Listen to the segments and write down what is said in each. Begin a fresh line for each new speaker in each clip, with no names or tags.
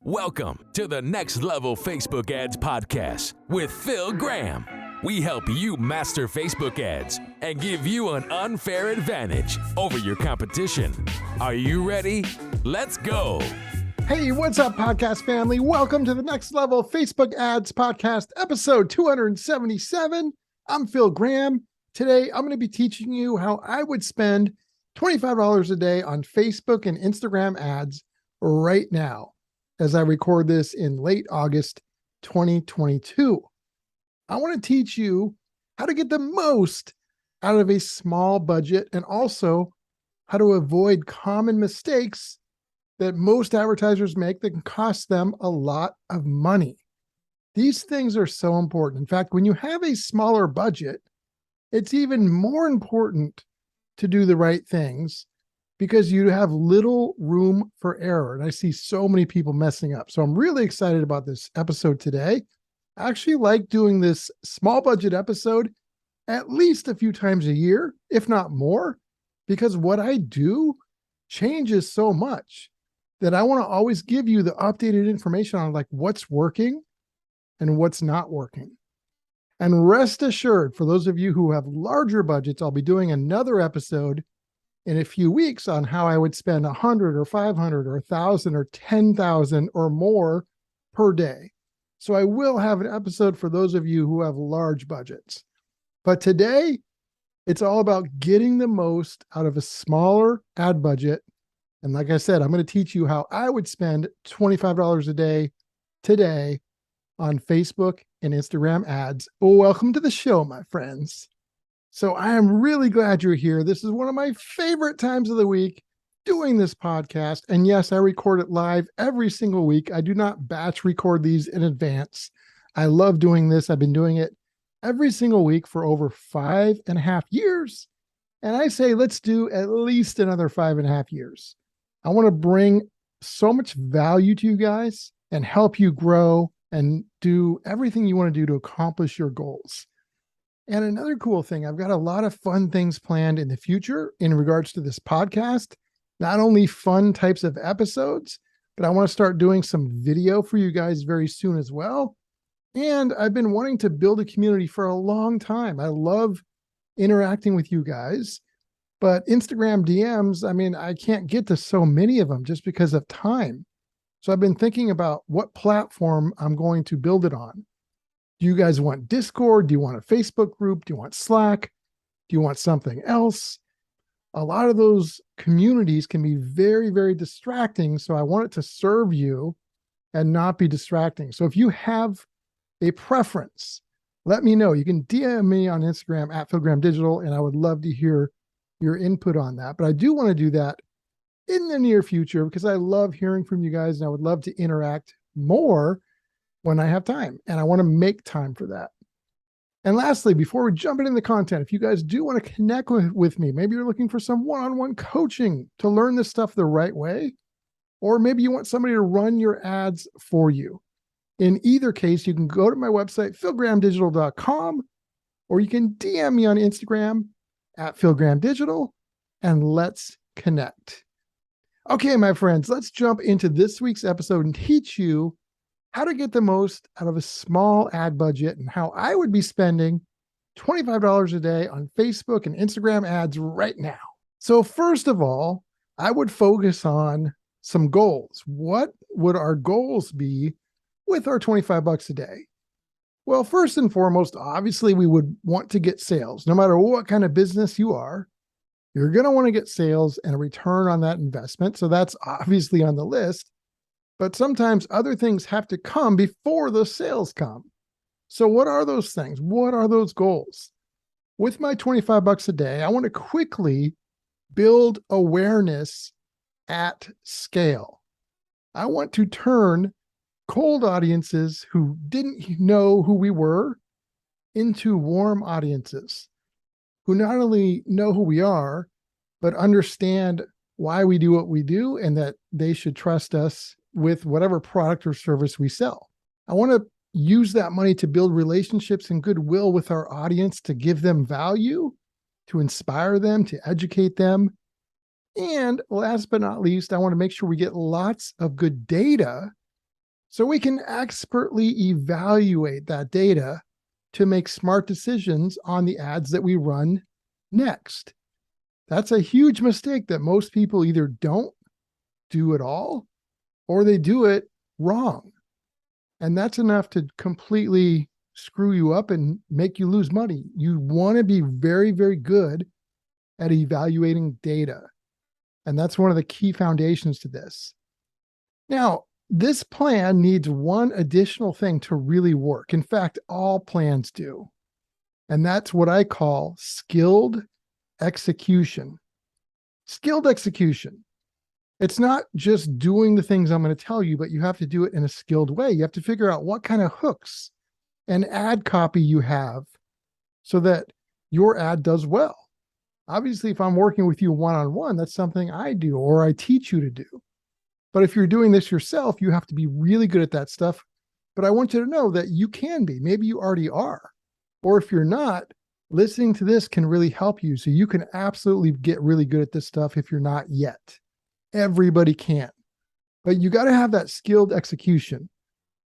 Welcome to the Next Level Facebook Ads Podcast with Phil Graham. We help you master Facebook ads and give you an unfair advantage over your competition. Are you ready? Let's go.
Hey, what's up, podcast family? Welcome to the Next Level Facebook Ads Podcast, episode 277. I'm Phil Graham. Today, I'm going to be teaching you how I would spend $25 a day on Facebook and Instagram ads right now, as I record this in late August 2022. I want to teach you how to get the most out of a small budget and also how to avoid common mistakes that most advertisers make that can cost them a lot of money. These things are so important. In fact, when you have a smaller budget, it's even more important to do the right things because you have little room for error. And I see so many people messing up. So I'm really excited about this episode today. I actually like doing this small budget episode at least a few times a year, if not more, because what I do changes so much that I want to always give you the updated information on like what's working and what's not working. And rest assured, for those of you who have larger budgets, I'll be doing another episode in a few weeks on how I would spend 100 or 500 or 1,000 or 10,000 or more per day. So I will have an episode for those of you who have large budgets. But today, it's all about getting the most out of a smaller ad budget. And like I said, I'm going to teach you how I would spend $25 a day today on Facebook and Instagram ads. Welcome to the show, my friends. So I am really glad you're here. This is one of my favorite times of the week doing this podcast. And yes, I record it live every single week. I do not batch record these in advance. I love doing this. I've been doing it every single week for over 5.5 years. And I say, let's do at least another 5.5 years. I want to bring so much value to you guys and help you grow and do everything you want to do to accomplish your goals. And another cool thing, I've got a lot of fun things planned in the future in regards to this podcast. Not only fun types of episodes, but I want to start doing some video for you guys very soon as well. And I've been wanting to build a community for a long time. I love interacting with you guys, but Instagram DMs, I can't get to so many of them just because of time. So I've been thinking about what platform I'm going to build it on. Do you guys want Discord? Do you want a Facebook group? Do you want Slack? Do you want something else? A lot of those communities can be very, very distracting. So I want it to serve you and not be distracting. So if you have a preference, let me know. You can DM me on Instagram at Phil Graham Digital, and I would love to hear your input on that. But I do want to do that in the near future because I love hearing from you guys and I would love to interact more when I have time, and I want to make time for that. And lastly, before we jump into the content, if you guys do want to connect with me, maybe you're looking for some one-on-one coaching to learn this stuff the right way, or maybe you want somebody to run your ads for you. In either case, you can go to my website, philgrahamdigital.com, or you can DM me on Instagram at philgrahamdigital, and let's connect. Okay, my friends, let's jump into this week's episode and teach you how to get the most out of a small ad budget and how I would be spending $25 a day on Facebook and Instagram ads right now. So first of all, I would focus on some goals. What would our goals be with our $25 a day? Well, first and foremost, obviously we would want to get sales. No matter what kind of business you are, you're going to want to get sales and a return on that investment. So that's obviously on the list. But sometimes other things have to come before the sales come. So what are those things? What are those goals? With my $25 a day, I want to quickly build awareness at scale. I want to turn cold audiences who didn't know who we were into warm audiences who not only know who we are, but understand why we do what we do and that they should trust us with whatever product or service we sell. I want to use that money to build relationships and goodwill with our audience, to give them value, to inspire them, to educate them. And last but not least, I want to make sure we get lots of good data So we can expertly evaluate that data to make smart decisions on the ads that we run next. That's a huge mistake that most people either don't do at all or they do it wrong. And that's enough to completely screw you up and make you lose money. You want to be very, very good at evaluating data. And that's one of the key foundations to this. Now, this plan needs one additional thing to really work. In fact, all plans do. And that's what I call skilled execution. Skilled execution. It's not just doing the things I'm going to tell you, but you have to do it in a skilled way. You have to figure out what kind of hooks and ad copy you have so that your ad does well. Obviously, if I'm working with you one-on-one, that's something I do or I teach you to do. But if you're doing this yourself, you have to be really good at that stuff. But I want you to know that you can be. Maybe you already are. Or if you're not, listening to this can really help you. So you can absolutely get really good at this stuff if you're not yet. Everybody can. But you got to have that skilled execution.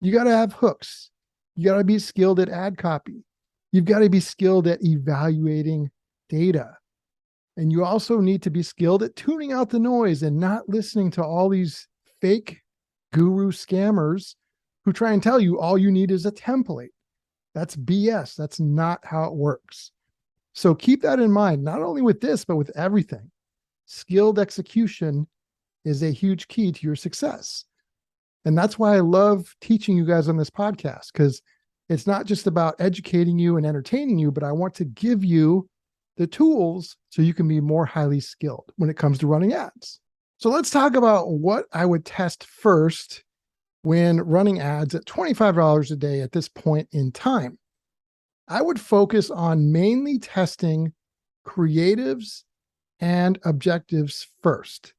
You got to have hooks. You got to be skilled at ad copy. You've got to be skilled at evaluating data. And you also need to be skilled at tuning out the noise and not listening to all these fake guru scammers who try and tell you all you need is a template. That's BS. That's not how it works. So keep that in mind, not only with this, but with everything. Skilled execution is a huge key to your success. And that's why I love teaching you guys on this podcast, because it's not just about educating you and entertaining you, but I want to give you the tools so you can be more highly skilled when it comes to running ads. So let's talk about what I would test first when running ads at $25 a day at this point in time. I would focus on mainly testing creatives and objectives first.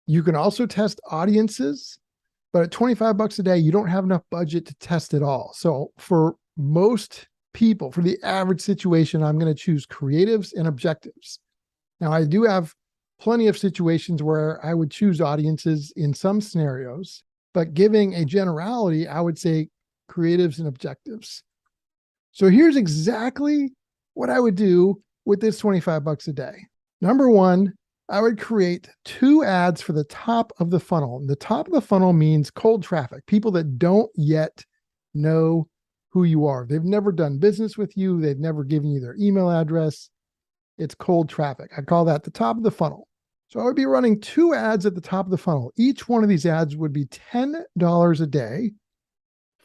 You can also test audiences, but at $25 a day, you don't have enough budget to test it all. So for most people, for the average situation, I'm going to choose creatives and objectives. Now, I do have plenty of situations where I would choose audiences in some scenarios, but giving a generality, I would say creatives and objectives. So here's exactly what I would do with this $25 a day. Number one, I would create 2 ads for the top of the funnel. And the top of the funnel means cold traffic, people that don't yet know who you are. They've never done business with you. They've never given you their email address. It's cold traffic. I call that the top of the funnel. So I would be running 2 ads at the top of the funnel. Each one of these ads would be $10 a day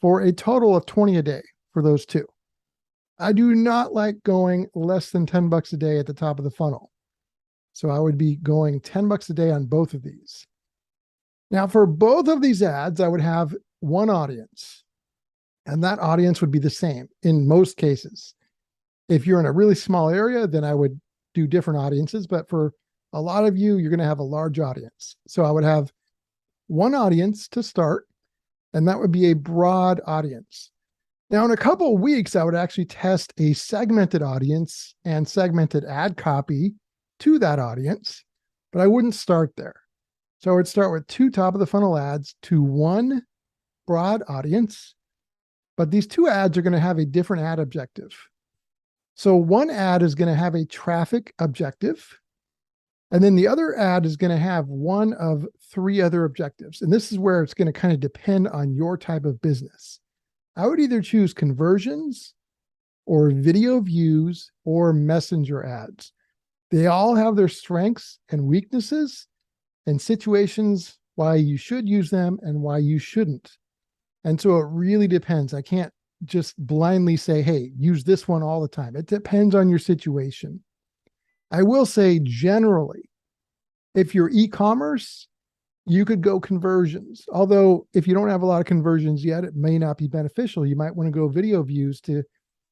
for a total of $20 a day for those 2. I do not like going less than $10 a day at the top of the funnel. So I would be going $10 a day on both of these. Now for both of these ads, I would have one audience, and that audience would be the same in most cases. If you're in a really small area, then I would do different audiences, but for a lot of you, you're going to have a large audience. So I would have one audience to start, and that would be a broad audience. Now, in a couple of weeks, I would actually test a segmented audience and segmented ad copy to that audience, but I wouldn't start there. So I would start with 2 top of the funnel ads to 1 broad audience, but these 2 ads are going to have a different ad objective. So one ad is going to have a traffic objective, and then the other ad is going to have one of 3 other objectives. And this is where it's going to kind of depend on your type of business. I would either choose conversions or video views or messenger ads. They all have their strengths and weaknesses and situations why you should use them and why you shouldn't. And so it really depends. I can't just blindly say, hey, use this one all the time. It depends on your situation. I will say generally, if you're e-commerce, you could go conversions. Although if you don't have a lot of conversions yet, it may not be beneficial. You might want to go video views to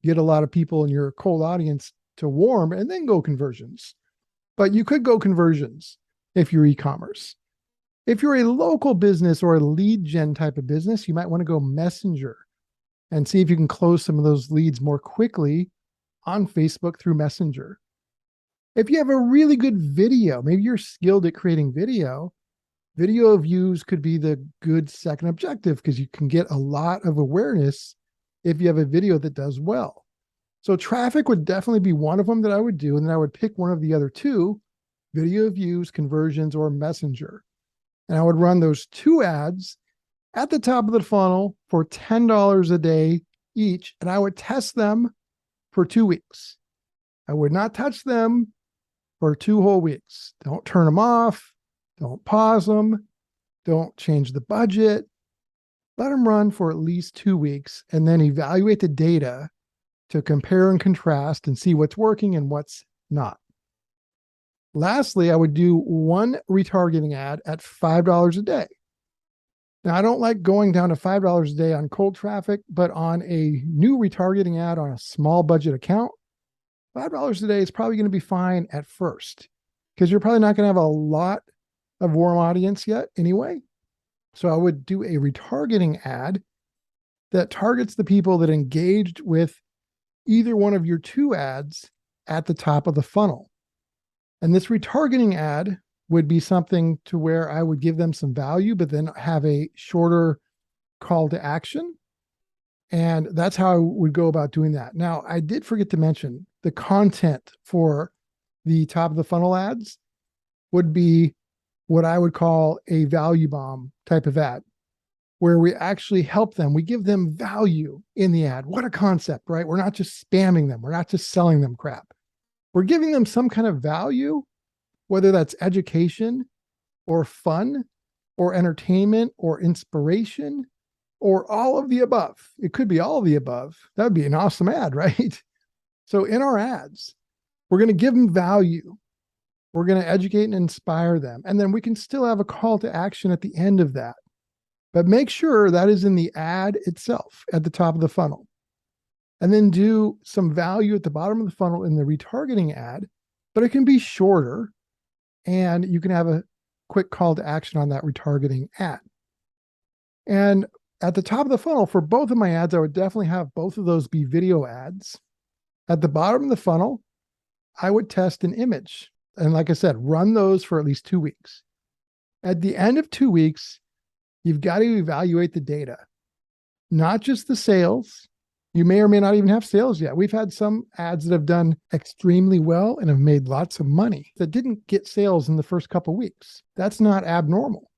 get a lot of people in your cold audience to warm and then go conversions. But you could go conversions if you're e-commerce. If you're a local business or a lead gen type of business, you might want to go messenger and see if you can close some of those leads more quickly on Facebook through Messenger. If you have a really good video, maybe you're skilled at creating video, Video views could be the good second objective because you can get a lot of awareness if you have a video that does well. So traffic would definitely be one of them that I would do. And then I would pick one of the other two: video views, conversions, or messenger. And I would run those two ads at the top of the funnel for $10 a day each. And I would test them for 2 weeks. I would not touch them for 2 whole weeks. Don't turn them off. Don't pause them. Don't change the budget. Let them run for at least 2 weeks and then evaluate the data to compare and contrast and see what's working and what's not. Lastly, I would do one retargeting ad at $5 a day. Now, I don't like going down to $5 a day on cold traffic, but on a new retargeting ad on a small budget account, $5 a day is probably going to be fine at first because you're probably not going to have a lot of warm audience yet anyway. So I would do a retargeting ad that targets the people that engaged with either one of your two ads at the top of the funnel. And this retargeting ad would be something to where I would give them some value, but then have a shorter call to action. And that's how I would go about doing that. Now, I did forget to mention the content for the top of the funnel ads would be what I would call a value bomb type of ad, where we actually help them. We give them value in the ad. What a concept, right? We're not just spamming them. We're not just selling them crap. We're giving them some kind of value, whether that's education or fun or entertainment or inspiration or all of the above. It could be all of the above. That would be an awesome ad, right? So in our ads, we're going to give them value. We're going to educate and inspire them. And then we can still have a call to action at the end of that. But make sure that is in the ad itself at the top of the funnel. And then do some value at the bottom of the funnel in the retargeting ad, but it can be shorter and you can have a quick call to action on that retargeting ad. And at the top of the funnel for both of my ads, I would definitely have both of those be video ads. At the bottom of the funnel, I would test an image. And like I said, run those for at least 2 weeks. At the end of 2 weeks, you've got to evaluate the data, not just the sales. You may or may not even have sales yet. We've had some ads that have done extremely well and have made lots of money that didn't get sales in the first couple of weeks. That's not abnormal.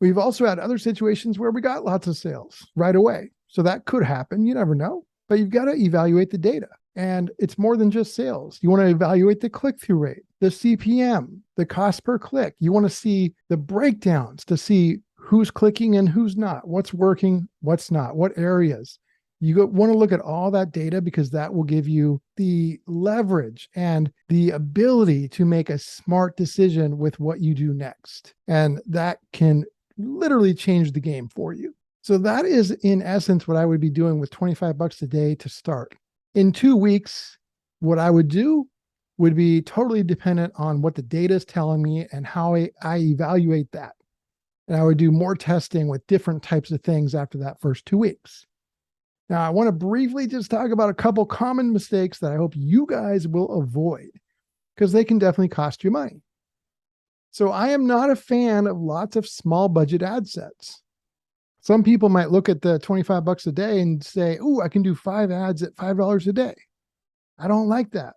We've also had other situations where we got lots of sales right away. So that could happen. You never know, but you've got to evaluate the data. And it's more than just sales. You want to evaluate the click-through rate, the CPM, the cost per click. You want to see the breakdowns to see who's clicking and who's not, what's working, what's not, what areas. You want to look at all that data because that will give you the leverage and the ability to make a smart decision with what you do next. And that can literally change the game for you. So that is in essence what I would be doing with $25 a day to start. In 2 weeks, what I would do would be totally dependent on what the data is telling me and how I evaluate that. And I would do more testing with different types of things after that first 2 weeks. Now, I want to briefly just talk about a couple common mistakes that I hope you guys will avoid because they can definitely cost you money. So I am not a fan of lots of small budget ad sets. Some people might look at the $25 a day and say, "Ooh, I can do 5 ads at $5 a day." I don't like that.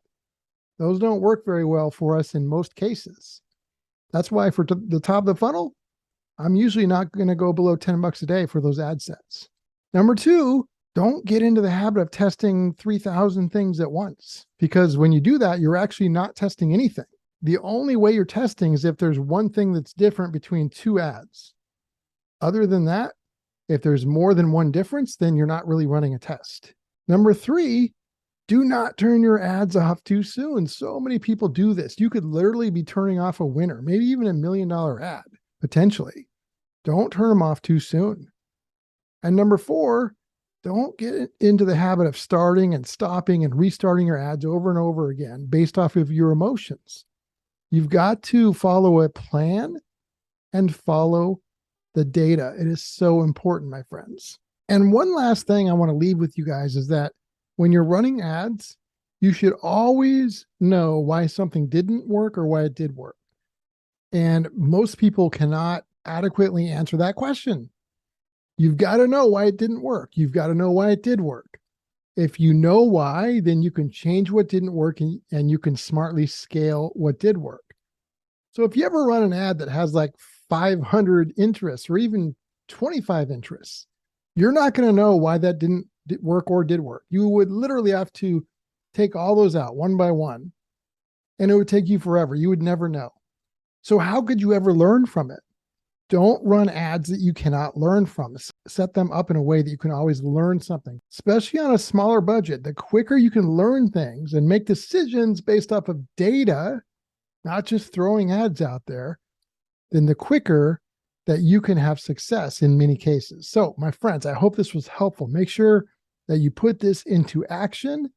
Those don't work very well for us in most cases. That's why for the top of the funnel, I'm usually not going to go below $10 a day for those ad sets. Number 2, don't get into the habit of testing 3,000 things at once, because when you do that, you're actually not testing anything. The only way you're testing is if there's one thing that's different between 2 ads. Other than that, if there's more than one difference, then you're not really running a test. Number 3, do not turn your ads off too soon. So many people do this. You could literally be turning off a winner, maybe even $1 million ad, potentially. Don't turn them off too soon. And number 4, don't get into the habit of starting and stopping and restarting your ads over and over again based off of your emotions. You've got to follow a plan and follow the data. It is so important, my friends. And one last thing I want to leave with you guys is that when you're running ads, you should always know why something didn't work or why it did work. And most people cannot adequately answer that question. You've got to know why it didn't work. You've got to know why it did work. If you know why, then you can change what didn't work and you can smartly scale what did work. So if you ever run an ad that has like 500 interests or even 25 interests, you're not going to know why that didn't work or did work. You would literally have to take all those out one by one, and it would take you forever. You would never know. So how could you ever learn from it? Don't run ads that you cannot learn from. Set them up in a way that you can always learn something, especially on a smaller budget. The quicker you can learn things and make decisions based off of data, not just throwing ads out there, then the quicker that you can have success in many cases. So, my friends, I hope this was helpful. Make sure that you put this into action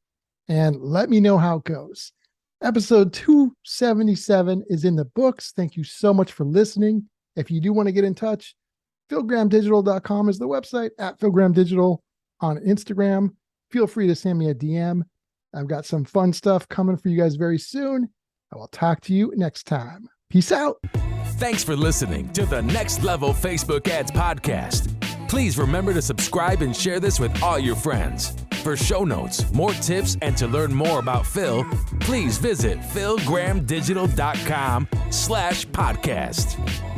and let me know how it goes. Episode 277 is in the books. Thank you so much for listening. If you do want to get in touch, philgrahamdigital.com is the website, at philgrahamdigital on Instagram. Feel free to send me a DM. I've got some fun stuff coming for you guys very soon. I will talk to you next time. Peace out.
Thanks for listening to the Next Level Facebook Ads Podcast. Please remember to subscribe and share this with all your friends. For show notes, more tips, and to learn more about Phil, please visit philgrahamdigital.com/podcast.